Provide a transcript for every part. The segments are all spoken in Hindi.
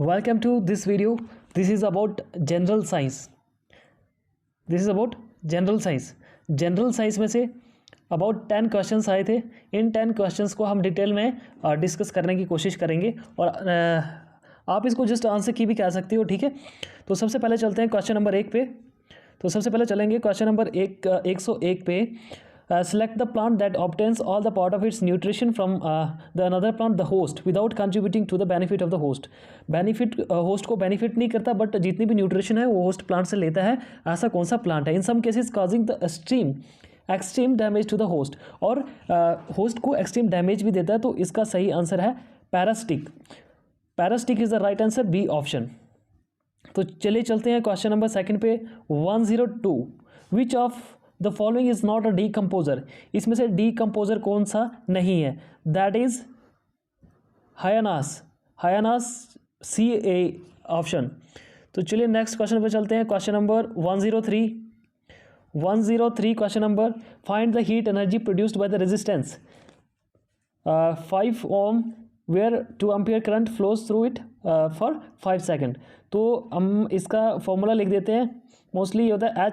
Welcome to this video. This is about general science. General science में से अबाउट 10 क्वेश्चंस आए थे. इन 10 क्वेश्चंस को हम डिटेल में डिस्कस करने की कोशिश करेंगे और आप इसको जस्ट आंसर की भी कह सकते हो. ठीक है, तो सबसे पहले चलते हैं क्वेश्चन नंबर 1 पे. तो सबसे पहले चलेंगे क्वेश्चन नंबर 101 पे. Select the plant that obtains all the part of its nutrition from the another plant, the host, without contributing to the benefit of the host. Benefit host को बेनिफिट नहीं करता बट जितनी भी न्यूट्रिशन है वो होस्ट प्लांट से लेता है. ऐसा कौन सा प्लांट है? In some cases causing the extreme damage to the host. और होस्ट को एक्सट्रीम डैमेज भी देता है. तो इसका सही आंसर है parasitic. Parasitic is the right answer, B option. तो चलिए चलते हैं क्वेश्चन नंबर 2 पे. 102. Which of the following is not a decomposer. इसमें से डीकम्पोजर कौन सा नहीं है? That is hyenas C A option. तो चलिए नेक्स्ट क्वेश्चन पे चलते हैं. Question number 103 question number. Find the heat energy produced by the resistance 5 ohm where 2 ampere current flows through it for 5 second. तो हम इसका फॉर्मूला लिख देते हैं. मोस्टली ये होता है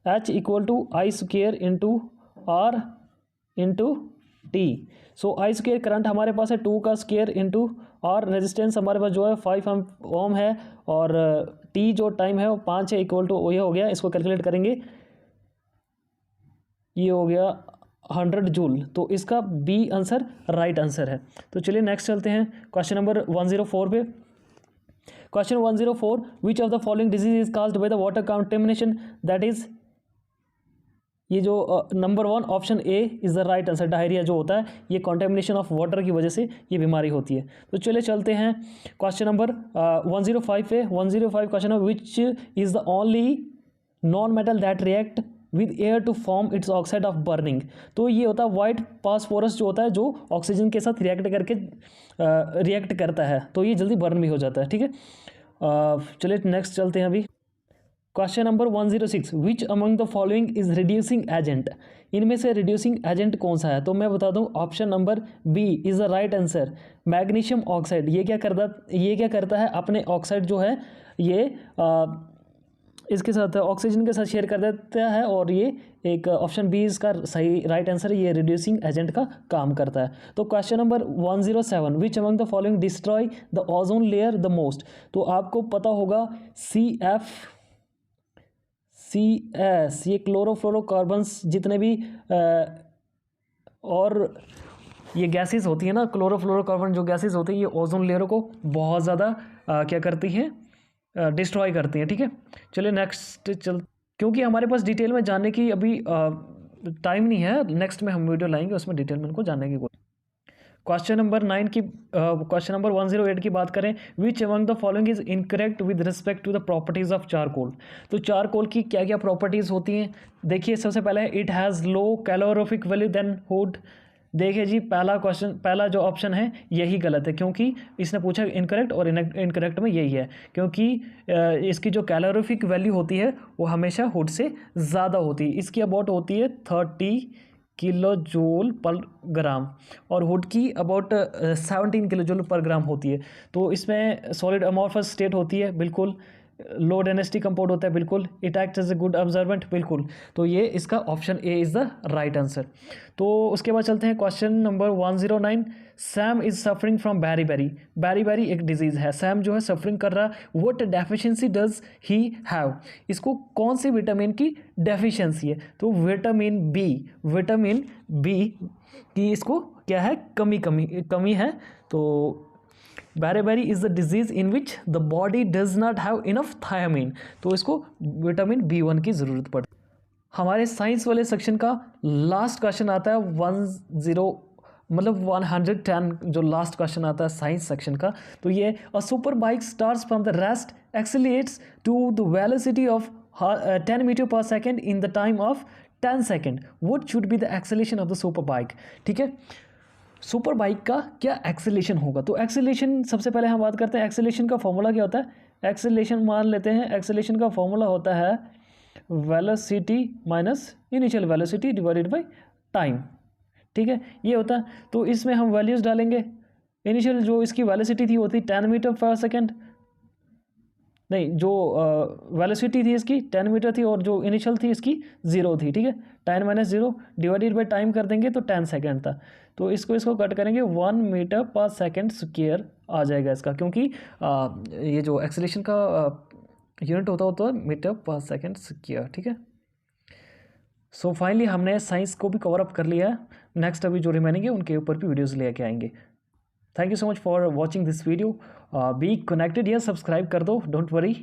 H equal to I square into R into T. So I square current हमारे पास है 2 का स्क्वेयर इंटू आर रेजिस्टेंस हमारे पास जो है 5 ओम है और टी जो टाइम है वो 5 है इक्वल टू ये हो गया. इसको कैलकुलेट करेंगे, ये हो गया 100 जूल. तो इसका बी आंसर राइट आंसर है. तो चलिए नेक्स्ट चलते हैं क्वेश्चन नंबर 104 पे. Question 104. Which of the following disease is caused by the water contamination. That is ये जो number 1 option A is the right answer. Diarrhoea जो होता है ये कंटेमिनेशन ऑफ वाटर की वजह से ये बीमारी होती है. तो चलिए चलते हैं क्वेश्चन नंबर 105 पे. 105 क्वेश्चन है. Which is the only non metal that react with air to form its oxide of burning. तो ये होता है वाइट फास्फोरस जो होता है जो ऑक्सीजन के साथ रिएक्ट करता है तो ये जल्दी बर्न भी हो जाता है. ठीक है, चलिए नेक्स्ट चलते हैं अभी. Question number 106. Which among the following is reducing agent. इनमें से रिड्यूसिंग एजेंट कौन सा है? तो मैं बता दूं option number B is the right answer, magnesium oxide. ये क्या करता है? अपने ऑक्साइड जो है ये इसके साथ ऑक्सीजन के साथ शेयर कर देता है और ये एक ऑप्शन बी इसका सही राइट आंसर है. ये रिड्यूसिंग एजेंट का काम करता है. तो question number 107. Which among the following destroy the ozone layer the most. तो आपको पता होगा CS ये क्लोरोफ्लोरोकार्बन्स जितने भी और ये गैसेस होती हैं ना, क्लोरोफ्लोरोकार्बन जो गैसेस होती हैं ये ओजोन लेयर को बहुत ज़्यादा क्या करती हैं? डिस्ट्रॉय करती हैं. ठीक है, चलिए नेक्स्ट क्योंकि हमारे पास डिटेल में जानने की अभी टाइम नहीं है. नेक्स्ट में हम वीडियो लाएंगे उसमें डिटेल में इनको जानने की कोशिश. क्वेश्चन नंबर 108 की बात करें. Which among the following is incorrect with respect to the properties of charcoal. तो चारकोल की क्या क्या प्रॉपर्टीज़ होती हैं? देखिए सबसे पहले it has low calorific value than wood. देखिए जी पहला जो ऑप्शन है यही गलत है क्योंकि इसने पूछा इनकरेक्ट और इनकरेक्ट में यही है क्योंकि इसकी जो कैलोरीफिक वैल्यू होती है वो हमेशा वुड से ज़्यादा होती है. इसकी अबाउट होती है 30 किलो जूल पर ग्राम और वुड की अबाउट 17 किलो जूल पर ग्राम होती है. तो इसमें सॉलिड अमॉर्फस स्टेट होती है, बिल्कुल. लो डेंसिटी कंपाउंड होता है, बिल्कुल. It acts as a good observant, बिल्कुल. तो ये इसका option A is the right answer. तो उसके बाद चलते हैं question number 109. Sam is suffering from beri एक डिजीज़ है. सैम जो है सफरिंग कर रहा है. What deficiency does he have. इसको कौन सी विटामिन की डेफिशिएंसी है? तो विटामिन बी की इसको क्या है? कमी है. तो beri is the disease in which the body does not have enough thiamine. तो इसको विटामिन B1 की ज़रूरत पड़ती है. हमारे साइंस वाले सेक्शन का लास्ट क्वेश्चन आता है 110 जो लास्ट क्वेश्चन आता है साइंस सेक्शन का. तो ये a super bike starts from the rest accelerates to the velocity of 10 metre per second in the time of 10 second. What should be the acceleration of the super bike. ठीक है, सुपर बाइक का क्या एक्सेलरेशन होगा? तो एक्सेलरेशन सबसे पहले हम बात करते हैं एक्सेलरेशन का फॉर्मूला क्या होता है. एक्सेलरेशन मान लेते हैं, एक्सेलरेशन का फॉर्मूला होता है velocity minus initial velocity divided by time. ठीक है, ये होता है. तो इसमें हम वैल्यूज़ डालेंगे इनिशियल जो इसकी वेलोसिटी थी वो थी 10 मीटर पर सेकेंड, नहीं जो वेलोसिटी थी इसकी 10 मीटर थी और जो इनिशियल थी इसकी 0 थी, ठीक है। 10 माइनस 0 डिवाइडेड बाई टाइम कर देंगे तो 10 सेकेंड था। तो इसको कट करेंगे 1 मीटर पर सेकेंड स्क्वायर आ जाएगा इसका, क्योंकि ये जो एक्सेलेरेशन का यूनिट होता है मीटर पर सेकेंड स्क्वायर, ठीक है। सो फाइनली हमने साइंस को भी कवर अप कर लिया है। नेक्स्ट अभी जो रिमेनिंग है उनके ऊपर भी वीडियोज़ लेके आएंगे। Thank you so much for watching this video. Be connected या सब्सक्राइब कर दो, डोंट वरी।